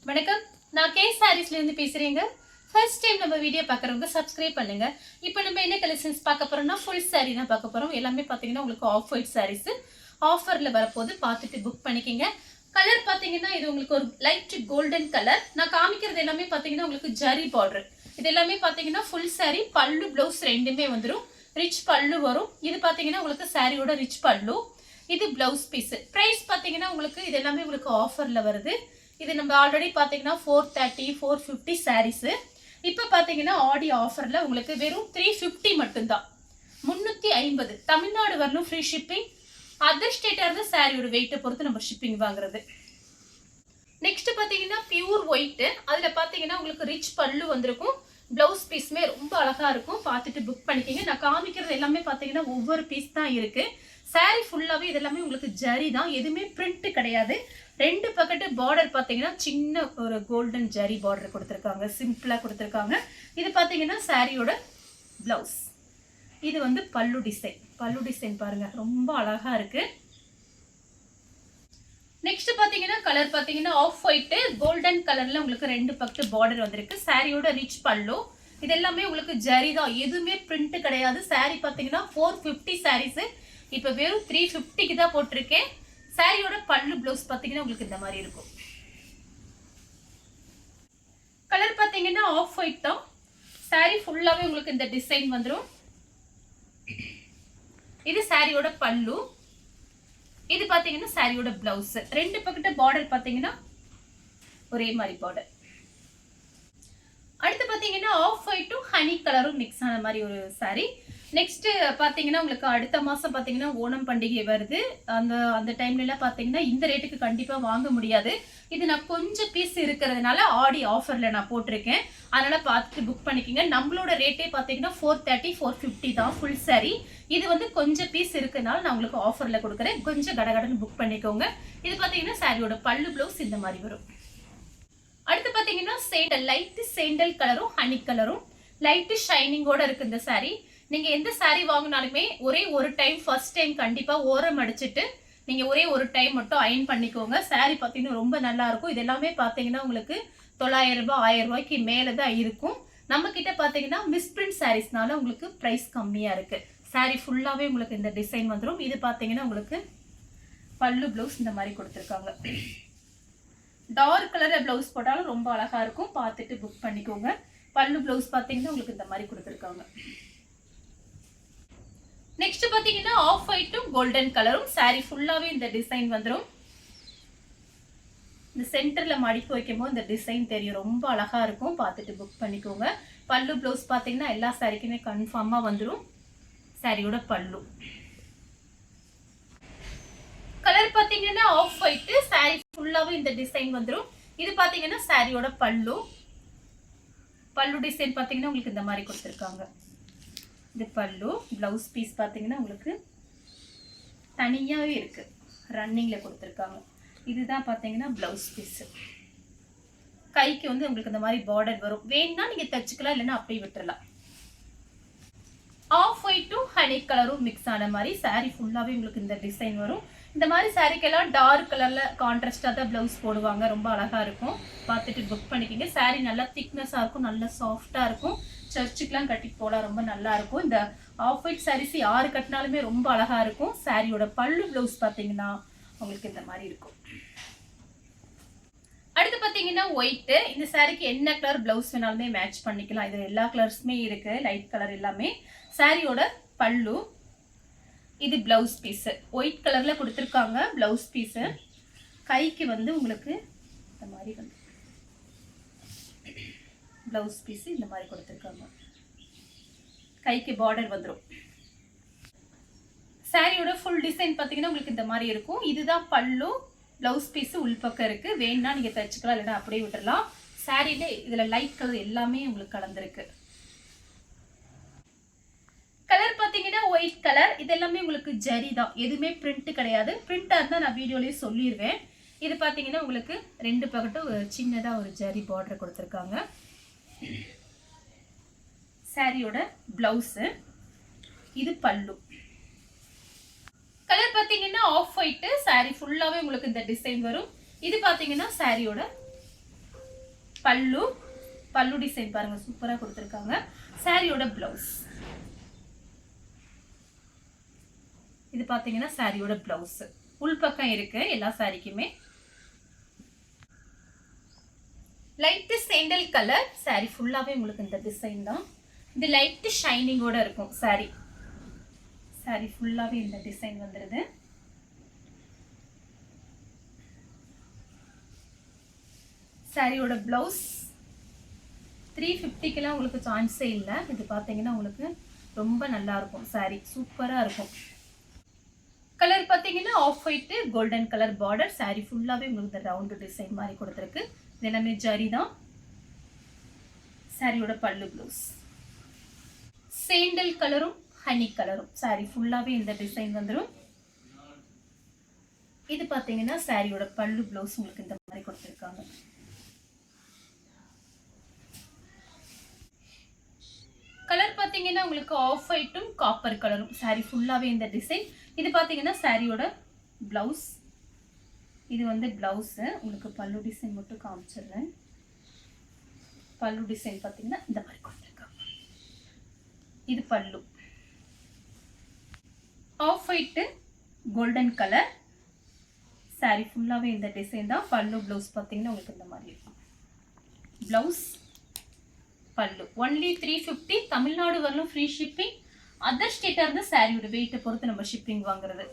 வணக்கம், நான் கே சாரீஸ்ல இருந்து பேசுறேங்க. ஃபர்ஸ்ட் டைம் நம்ம வீடியோ பார்க்குறவங்க சப்ஸ்கிரைப் பண்ணுங்க. இப்போ நம்ம என்ன கலெக்ஷன்ஸ் பார்க்க போறோம்னா ஃபுல் சாரீ தான் பார்க்க போறோம். எல்லாமே பார்த்தீங்கன்னா உங்களுக்கு ஆஃப் ஒயிட் சாரீஸ் ஆஃபர்ல வரப்போது பார்த்துட்டு புக் பண்ணிக்கங்க. கலர் பார்த்தீங்கன்னா இது உங்களுக்கு ஒரு லைட் கோல்டன் கலர். நான் காமிக்கிறது எல்லாமே பார்த்தீங்கன்னா உங்களுக்கு ஜரி பார்டர். இது எல்லாமே பார்த்தீங்கன்னா ஃபுல் சாரீ பல்லு ப்ளவுஸ் ரெண்டுமே வந்துடும். ரிச் பல்லு வரும். இது பார்த்தீங்கன்னா உங்களுக்கு சாரியோட ரிச் பல்லு. இது பிளவுஸ் பீஸ். பிரைஸ் பார்த்தீங்கன்னா உங்களுக்கு இது எல்லாமே உங்களுக்கு ஆஃபர்ல வருது. இது நம்ம ஆல்ரெடி பார்த்தீங்கன்னா 430 450 சாரீஸ். இப்போ பார்த்தீங்கன்னா ஆடி ஆஃபர்ல உங்களுக்கு வெறும் 350 மட்டும்தான். 350 தமிழ்நாடு வரணும் ஃப்ரீ ஷிப்பிங். அதர் ஸ்டேட்டாக இருந்தால் சாரியோட வெயிட்டை பொறுத்து நம்ம ஷிப்பிங் வாங்குறது. நெக்ஸ்ட் பார்த்தீங்கன்னா பியூர் ஒயிட்டு. அதில் பார்த்தீங்கன்னா உங்களுக்கு ரிச் பல்லு வந்திருக்கும். பிளவுஸ் பீஸுமே ரொம்ப அழகா இருக்கும். பார்த்துட்டு புக் பண்ணிக்கிங்க. நான் காமிக்கிறது எல்லாமே பார்த்தீங்கன்னா ஒவ்வொரு பீஸ் தான் இருக்கு. சாரி ஃபுல்லாகவே இது எல்லாமே உங்களுக்கு ஜரி தான், எதுவுமே பிரிண்ட் கிடையாது. ரெண்டு பக்கெட்டு பார்டர் பார்த்தீங்கன்னா சின்ன ஒரு கோல்டன் ஜரி பார்டர் கொடுத்துருக்காங்க, சிம்பிளாக கொடுத்துருக்காங்க. இது பார்த்தீங்கன்னா சாரியோட பிளவுஸ். இது வந்து பல்லு டிசைன். பல்லு டிசைன் பாருங்க ரொம்ப அழகா இருக்கு. நெக்ஸ்ட் பார்த்தீங்கன்னா கலர் பார்த்தீங்கன்னா ஆஃப் ஒயிட்டு கோல்டன் கலர்ல உங்களுக்கு ரெண்டு பக்கத்து பார்டர் வந்திருக்கு. சாரியோட ரிச் பல்லு. இது எல்லாமே உங்களுக்கு ஜரி தான், எதுவுமே பிரிண்ட் கிடையாது. சாரி பார்த்தீங்கன்னா 450 சாரீஸ். இப்போ வெறும் 350க்கு தான் போட்டிருக்கேன். சாரியோட பல்லு ப்ளவுஸ் பார்த்தீங்கன்னா உங்களுக்கு இந்த மாதிரி இருக்கும். கலர் பார்த்தீங்கன்னா ஆஃப் ஒயிட் தான். சாரி ஃபுல்லாகவே உங்களுக்கு இந்த டிசைன் வந்துடும். இது சாரியோட பல்லு. இது பார்த்தீங்கன்னா சாரியோட பிளவுஸ். ரெண்டு பக்கத்து பார்டர் பார்த்தீங்கன்னா ஒரே மாதிரி பார்டர். அடுத்து பார்த்தீங்கன்னா ஆஃப் ஒயிட்டும் ஹனி கலரும் மிக்ஸ் ஆன மாதிரி ஒரு சாரி. நெக்ஸ்ட் பார்த்தீங்கன்னா உங்களுக்கு அடுத்த மாதம் பார்த்தீங்கன்னா ஓணம் பண்டிகை வருது. அந்த டைம்லலாம் பார்த்தீங்கன்னா இந்த ரேட்டுக்கு கண்டிப்பாக வாங்க முடியாது. இது நான் கொஞ்சம் பீஸ் இருக்கிறதுனால ஆடி ஆஃபரில் நான் போட்டிருக்கேன். அதனால் பார்த்துட்டு புக் பண்ணிக்கோங்க. நம்மளோட ரேட்டே பார்த்தீங்கன்னா 430 450 தான் ஃபுல் சாரி. இது வந்து கொஞ்சம் பீஸ் இருக்கிறதுனால நான் உங்களுக்கு ஆஃபரில் கொடுக்குறேன். கொஞ்சம் கடகடன்னு புக் பண்ணிக்கோங்க. இது பார்த்தீங்கன்னா சாரியோட பல்லு ப்ளவுஸ் இந்த மாதிரி வரும். அடுத்து பார்த்தீங்கன்னா சேண்டல், லைட் சேண்டல் கலரும் ஹனி கலரும் லைட் ஷைனிங்கோட இருக்கு இந்த சாரி. நீங்க எந்த சாரி வாங்கினாலுமே ஒரே ஒரு டைம் ஃபர்ஸ்ட் டைம் கண்டிப்பா ஓரம் அடிச்சுட்டு நீங்க ஒரே ஒரு டைம் மட்டும் அயன் பண்ணிக்கோங்க. சாரி பார்த்தீங்கன்னா ரொம்ப நல்லா இருக்கும். இது எல்லாமே பார்த்தீங்கன்னா உங்களுக்கு 900 ரூபாய் 1000 ரூபாய்க்கு மேலே தான் இருக்கும். நம்ம கிட்ட பார்த்தீங்கன்னா மிஸ்பிரிண்ட் சாரீஸ்னால உங்களுக்கு ப்ரைஸ் கம்மியா இருக்கு. சாரி ஃபுல்லாவே உங்களுக்கு இந்த டிசைன் வந்துடும். இது பார்த்தீங்கன்னா உங்களுக்கு பல்லு ப்ளவுஸ் இந்த மாதிரி கொடுத்துருக்காங்க. டார்க் கலர்ல பிளவுஸ் போட்டாலும் ரொம்ப அழகா இருக்கும். பார்த்துட்டு புக் பண்ணிக்கோங்க. பல்லு பிளவுஸ் பார்த்தீங்கன்னா உங்களுக்கு இந்த மாதிரி கொடுத்துருக்காங்க. நெக்ஸ்ட் பார்த்தீங்கன்னா ஆஃப் ஒயிட்டும் கோல்டன் கலரும் சாரி ஃபுல்லாவே இந்த டிசைன் வந்துடும். இந்த சென்டர்ல மடிப்பு வைக்கும் போது இந்த டிசைன் தெரியும், ரொம்ப அழகா இருக்கும். பார்த்துட்டு புக் பண்ணிக்கோங்க. பல்லு பிளவுஸ் பார்த்தீங்கன்னா எல்லா சாரிக்குமே கன்ஃபார்மா வந்துடும். சாரியோட பல்லு கலர் பார்த்தீங்கன்னா ஆஃப் ஒயிட். சாரி ஃபுல்லாவே இந்த டிசைன் வந்துடும். இது பார்த்தீங்கன்னா சாரியோட பல்லு. பல்லு டிசைன் பார்த்தீங்கன்னா உங்களுக்கு இந்த மாதிரி கொடுத்துருக்காங்க. இது பல்லு. பிளவுஸ் பீஸ் பார்த்தீங்கன்னா உங்களுக்கு தனியாகவே இருக்கு, ரன்னிங்ல கொடுத்துருக்காங்க. இதுதான் பார்த்தீங்கன்னா பிளவுஸ் பீஸ். கைக்கு வந்து உங்களுக்கு இந்த மாதிரி பார்டர் வரும். வேணும்னா நீங்க தச்சுக்கலாம், இல்லைன்னா அப்படியே விட்டுறலாம். ஆஃப் ஒயிட்டும் ஹனி கலரும் மிக்ஸ் ஆன மாதிரி சாரி ஃபுல்லாவே உங்களுக்கு இந்த டிசைன் வரும். இந்த மாதிரி சாரிக்கெல்லாம் டார்க் கலர்ல கான்ட்ராஸ்டா தான் பிளவுஸ் போடுவாங்க. ரொம்ப அழகா இருக்கும். பார்த்துட்டு புக் பண்ணிக்கிங்க. சாரி நல்லா திக்னஸா இருக்கும், நல்லா சாஃப்டா இருக்கும். சர்ச்சுக்கெல்லாம் கட்டிட்டு போகலாம், ரொம்ப நல்லா இருக்கும். இந்த ஆஃப் ஒயிட் சாரீஸ் யாரு கட்டினாலுமே ரொம்ப அழகா இருக்கும். சாரியோட பல்லு பிளவுஸ் பார்த்தீங்கன்னா உங்களுக்கு இந்த மாதிரி இருக்கும். அடுத்து பார்த்தீங்கன்னா ஒயிட். இந்த சாரிக்கு என்ன கலர் பிளவுஸ் வேணாலுமே மேட்ச் பண்ணிக்கலாம். இது எல்லா கலர்ஸுமே இருக்கு, லைட் கலர் எல்லாமே. சாரியோட பல்லு. இது பிளவுஸ் பீஸ். ஒயிட் கலர்ல கொடுத்துருக்காங்க பிளவுஸ் பீஸ். கைக்கு வந்து உங்களுக்கு இந்த மாதிரி வந்து பிளவுஸ் பீஸ் இந்த மாதிரி கொடுத்துருக்காங்க. கைக்கு பார்டர் வந்துடும். சாரியோட ஃபுல் டிசைன் பார்த்தீங்கன்னா உங்களுக்கு இந்த மாதிரி இருக்கும். இதுதான் பல்லு. பிளவுஸ் பீஸ் உள்பக்கம் இருக்கு. வேணும்னா நீங்க தச்சுக்கலாம், இல்லைன்னா அப்படியே விட்டுறலாம். சாரியில இதுல லைட் கலர் எல்லாமே உங்களுக்கு கலந்துருக்கு. கலர் பார்த்தீங்கன்னா ஒயிட் கலர். இது எல்லாமே உங்களுக்கு ஜரி தான், எதுவுமே பிரிண்ட் கிடையாது. பிரிண்டா இருந்தா நான் வீடியோலயே சொல்லிடுவேன். இது பார்த்தீங்கன்னா உங்களுக்கு ரெண்டு பக்கட்டும் சின்னதா ஒரு ஜரி பார்டர் கொடுத்துருக்காங்க. சாரியோட பிளவுஸ். இது பல்லு. கலர் பார்த்தீங்கன்னா ஆஃப் ஒயிட். சாரி ஃபுல்லாவே உங்களுக்கு இந்த டிசைன் வரும். இது பார்த்தீங்கன்னா சாரியோட பல்லு டிசைன் பாருங்க சூப்பரா கொடுத்துருக்காங்க. சாரியோட பிளவுஸ் இது பாத்தீங்கன்னா சாரியோட பிளவுஸ் உள்பக்கம் இருக்கு எல்லா சாரிக்குமே. லைட் சேண்டல் கலர் சாரி ஃபுல்லாவே உங்களுக்கு இந்த டிசைன் தான். இது லைட் ஷைனிங்கோட இருக்கும் சாரி ஃபுல்லாவே இந்த டிசைன் வந்துருது. சாரியோட பிளவுஸ் 350க்குலாம் உங்களுக்கு சான்ஸே இல்லை. இது பார்த்தீங்கன்னா உங்களுக்கு ரொம்ப நல்லா இருக்கும். சாரி சூப்பரா இருக்கும். கலர் பார்த்தீங்கன்னா off white golden colour border. Sari ஃபுல்லாவே உங்களுக்கு ரவுண்ட் டிசைன் மாதிரி கொடுத்துருக்கு. இது எல்லாமே ஜரி தான். சாரியோட பல்லு ப்ளவுஸ் சேண்டல் கலரும் ஹனி கலரும் சாரி ஃபுல்லாவே இந்த டிசைன் வந்துடும். இது பார்த்தீங்கன்னா சாரியோட பல்லு ப்ளவுஸ் உங்களுக்கு இந்த மாதிரி கொடுத்துருக்காங்க. கலர் பார்த்தீங்கன்னா உங்களுக்கு ஆஃப் ஒயிட்டும் காப்பர் கலரும் சாரி ஃபுல்லாவே இந்த டிசைன். இது பார்த்தீங்கன்னா சாரியோட பிளவுஸ். இது வந்து பிளவுஸ். உங்களுக்கு பல்லு டிசைன் மட்டும் காமிச்சிடுறேன். பல்லு டிசைன் பார்த்தீங்கன்னா இந்த மாதிரி கொடுத்துருக்காங்க. இது pallu off white golden colour. Sari ஃபுல்லாவே இந்த டிசைன் தான். பல்லு ப்ளவுஸ் பார்த்தீங்கன்னா உங்களுக்கு இந்த மாதிரி இருக்கும். ப்ளவுஸ் பல்லு ஒன்லி 350. தமிழ்நாடு வரலும் ஃப்ரீ ஷிப்பிங். அதர் ஸ்டேட்டாக இருந்து சாரியோட வெயிட்டை பொறுத்து நம்ம ஷிப்பிங் வாங்குறது.